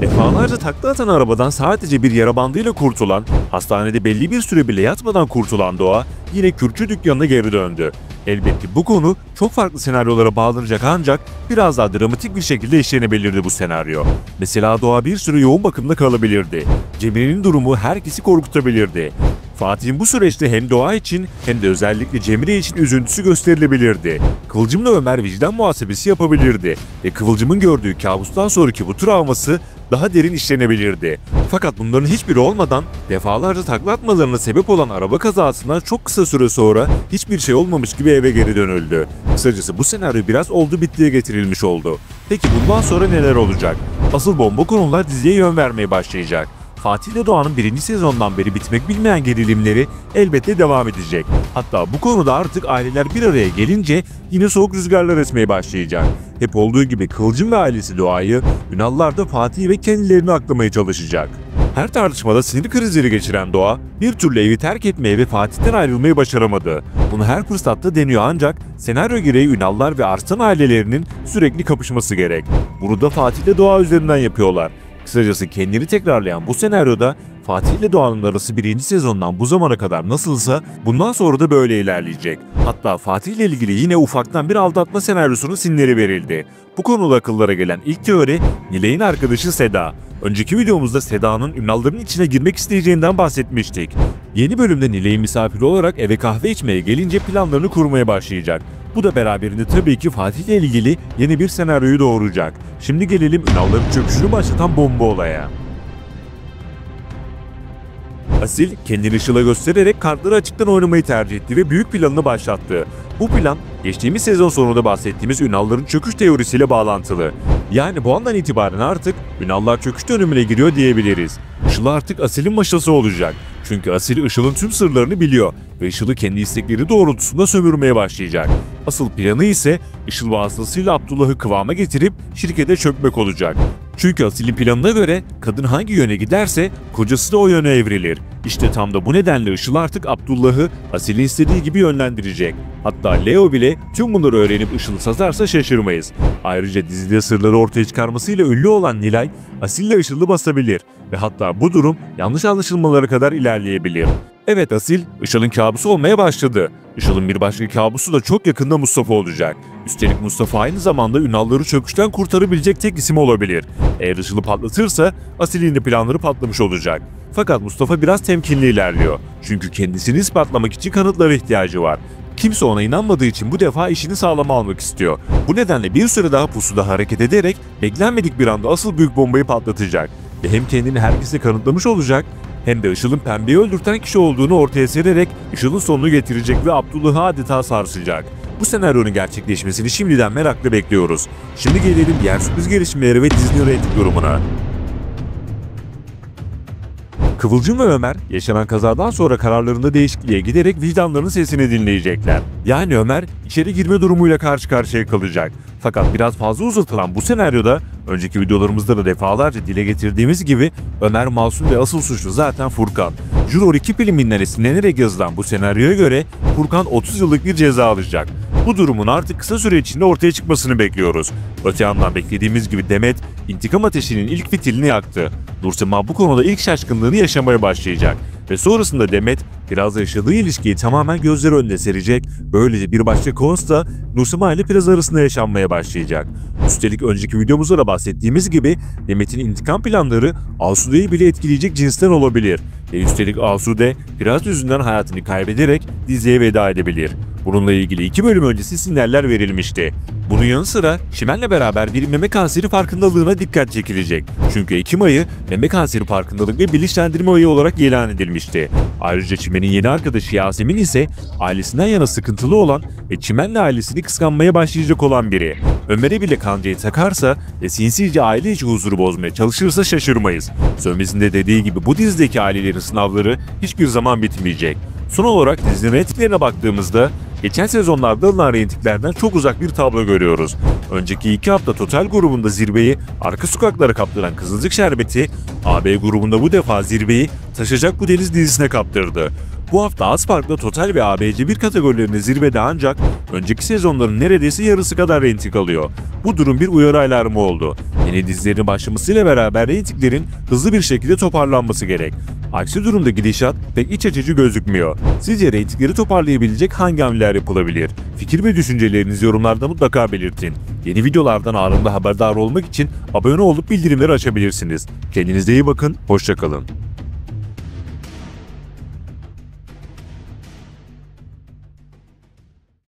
Defalarca takla atan arabadan sadece bir yara bandıyla kurtulan, hastanede belli bir süre bile yatmadan kurtulan Doğa yine kürkçü dükkanına geri döndü. Elbette bu konu çok farklı senaryolara bağlanacak ancak biraz daha dramatik bir şekilde işlenebilirdi bu senaryo. Mesela Doğa bir süre yoğun bakımda kalabilirdi. Cemre'nin durumu herkesi korkutabilirdi. Fatih'in bu süreçte hem Doğa için hem de özellikle Cemre için üzüntüsü gösterilebilirdi. Kıvılcım'la Ömer vicdan muhasebesi yapabilirdi ve Kıvılcım'ın gördüğü kabustan sonraki bu travması daha derin işlenebilirdi. Fakat bunların hiçbiri olmadan defalarca takla atmalarına sebep olan araba kazasından çok kısa süre sonra hiçbir şey olmamış gibi eve geri dönüldü. Kısacası bu senaryo biraz oldu bittiye getirilmiş oldu. Peki bundan sonra neler olacak? Asıl bomba konular diziye yön vermeye başlayacak. Fatih ile Doğan'ın birinci sezondan beri bitmek bilmeyen gerilimleri elbette devam edecek. Hatta bu konuda artık aileler bir araya gelince yine soğuk rüzgarlar esmeye başlayacak. Hep olduğu gibi Kıvılcım ve ailesi Doğa'yı, Ünallar da Fatih ve kendilerini aklamaya çalışacak. Her tartışmada sinir krizleri geçiren Doğa bir türlü evi terk etmeye ve Fatih'ten ayrılmayı başaramadı. Bunu her fırsatta deniyor ancak senaryo gereği Ünallar ve Arslan ailelerinin sürekli kapışması gerek. Bunu da Fatih ile Doğa üzerinden yapıyorlar. Kısacası kendini tekrarlayan bu senaryoda Fatih ile Doğan'ın arası birinci sezondan bu zamana kadar nasılsa bundan sonra da böyle ilerleyecek. Hatta Fatih ile ilgili yine ufaktan bir aldatma senaryosunun sinleri verildi. Bu konuda akıllara gelen ilk teori Nilay'ın arkadaşı Seda. Önceki videomuzda Seda'nın Ünalların içine girmek isteyeceğinden bahsetmiştik. Yeni bölümde Nilay'ın misafiri olarak eve kahve içmeye gelince planlarını kurmaya başlayacak. Bu da beraberinde tabii ki Fatih ile ilgili yeni bir senaryoyu doğuracak. Şimdi gelelim Ünalların çöküşünü başlatan bomba olaya. Asil kendini Işıl'a göstererek kartları açıktan oynamayı tercih etti ve büyük planını başlattı. Bu plan geçtiğimiz sezon sonunda bahsettiğimiz Ünalların çöküş teorisiyle bağlantılı. Yani bu andan itibaren artık Ünallar çöküş dönemine giriyor diyebiliriz. Işıl artık Asil'in maşası olacak. Çünkü Asil Işıl'ın tüm sırlarını biliyor ve Işıl'ı kendi istekleri doğrultusunda sömürmeye başlayacak. Asıl planı ise Işıl vasıtasıyla Abdullah'ı kıvama getirip şirkete çökmek olacak. Çünkü Asil'in planına göre kadın hangi yöne giderse kocası da o yöne evrilir. İşte tam da bu nedenle Işıl artık Abdullah'ı Asil'in istediği gibi yönlendirecek. Hatta Leo bile tüm bunları öğrenip Işıl'ı satarsa şaşırmayız. Ayrıca dizide sırları ortaya çıkarmasıyla ünlü olan Nilay, Asil'le Işıl'ı basabilir ve hatta bu durum yanlış anlaşılmalara kadar ilerleyebilir. Evet, Asil, Işıl'ın kabusu olmaya başladı. Işıl'ın bir başka kabusu da çok yakında Mustafa olacak. Üstelik Mustafa aynı zamanda Ünalları çöküşten kurtarabilecek tek isim olabilir. Eğer Işıl'ı patlatırsa Asil'in de planları patlamış olacak. Fakat Mustafa biraz temkinli ilerliyor. Çünkü kendisini ispatlamak için kanıtlara ihtiyacı var. Kimse ona inanmadığı için bu defa işini sağlama almak istiyor. Bu nedenle bir süre daha pusuda hareket ederek beklenmedik bir anda asıl büyük bombayı patlatacak. Ve hem kendini herkese kanıtlamış olacak hem de Işıl'ın Pembe'yi öldürten kişi olduğunu ortaya sererek Işıl'ın sonunu getirecek ve Abdullah'ı adeta sarsacak. Bu senaryonun gerçekleşmesini şimdiden merakla bekliyoruz. Şimdi gelelim diğer sürpriz gelişmeleri ve dizinin reyting yorumuna. Kıvılcım ve Ömer yaşanan kazadan sonra kararlarında değişikliğe giderek vicdanlarının sesini dinleyecekler. Yani Ömer içeri girme durumuyla karşı karşıya kalacak. Fakat biraz fazla uzatılan bu senaryoda önceki videolarımızda da defalarca dile getirdiğimiz gibi Ömer masum ve asıl suçlu zaten Furkan. Juror 2 filminden esinlenerek yazılan bu senaryoya göre Furkan 30 yıllık bir ceza alacak. Bu durumun artık kısa süre içinde ortaya çıkmasını bekliyoruz. Öte yandan beklediğimiz gibi Demet intikam ateşinin ilk fitilini yaktı. Nursema bu konuda ilk şaşkınlığını yaşamaya başlayacak. Ve sonrasında Demet biraz yaşadığı ilişkiyi tamamen gözleri önüne serecek. Böylece bir başka kaos da Nursema ile Firaz arasında yaşanmaya başlayacak. Üstelik önceki videomuzda da bahsettiğimiz gibi Demet'in intikam planları Asude'yi bile etkileyecek cinsten olabilir. Ve üstelik Asude Firaz yüzünden hayatını kaybederek diziye veda edebilir. Bununla ilgili 2 bölüm öncesi sinyaller verilmişti. Bunun yanı sıra Çimen'le beraber bir meme kanseri farkındalığına dikkat çekilecek. Çünkü Ekim ayı meme kanseri farkındalık ve bilinçlendirme ayı olarak ilan edilmişti. Ayrıca Çimen'in yeni arkadaşı Yasemin ise ailesinden yana sıkıntılı olan ve Çimen'le ailesini kıskanmaya başlayacak olan biri. Ömer'e bile kancayı takarsa ve sinsice aile içi huzuru bozmaya çalışırsa şaşırmayız. Sönmez'in de dediği gibi bu dizideki ailelerin sınavları hiçbir zaman bitmeyecek. Son olarak dizinin reytinglerine baktığımızda geçen sezonlarda alınan reytinglerden çok uzak bir tablo görüyoruz. Önceki 2 hafta Total grubunda zirveyi arka sokaklara kaptıran Kızılcık Şerbeti, AB grubunda bu defa zirveyi Taşacak Bu Deniz dizisine kaptırdı. Bu hafta az farklı Total ve ABC1 kategorilerinde zirvede ancak önceki sezonların neredeyse yarısı kadar reyting alıyor. Bu durum bir uyarı alarmı oldu. Yeni dizilerin başlamasıyla beraber reytinglerin hızlı bir şekilde toparlanması gerek. Aksi durumda gidişat pek iç açıcı gözükmüyor. Sizce reytingleri toparlayabilecek hangi hamleler yapılabilir? Fikir ve düşüncelerinizi yorumlarda mutlaka belirtin. Yeni videolardan anında haberdar olmak için abone olup bildirimleri açabilirsiniz. Kendinize iyi bakın, hoşça kalın.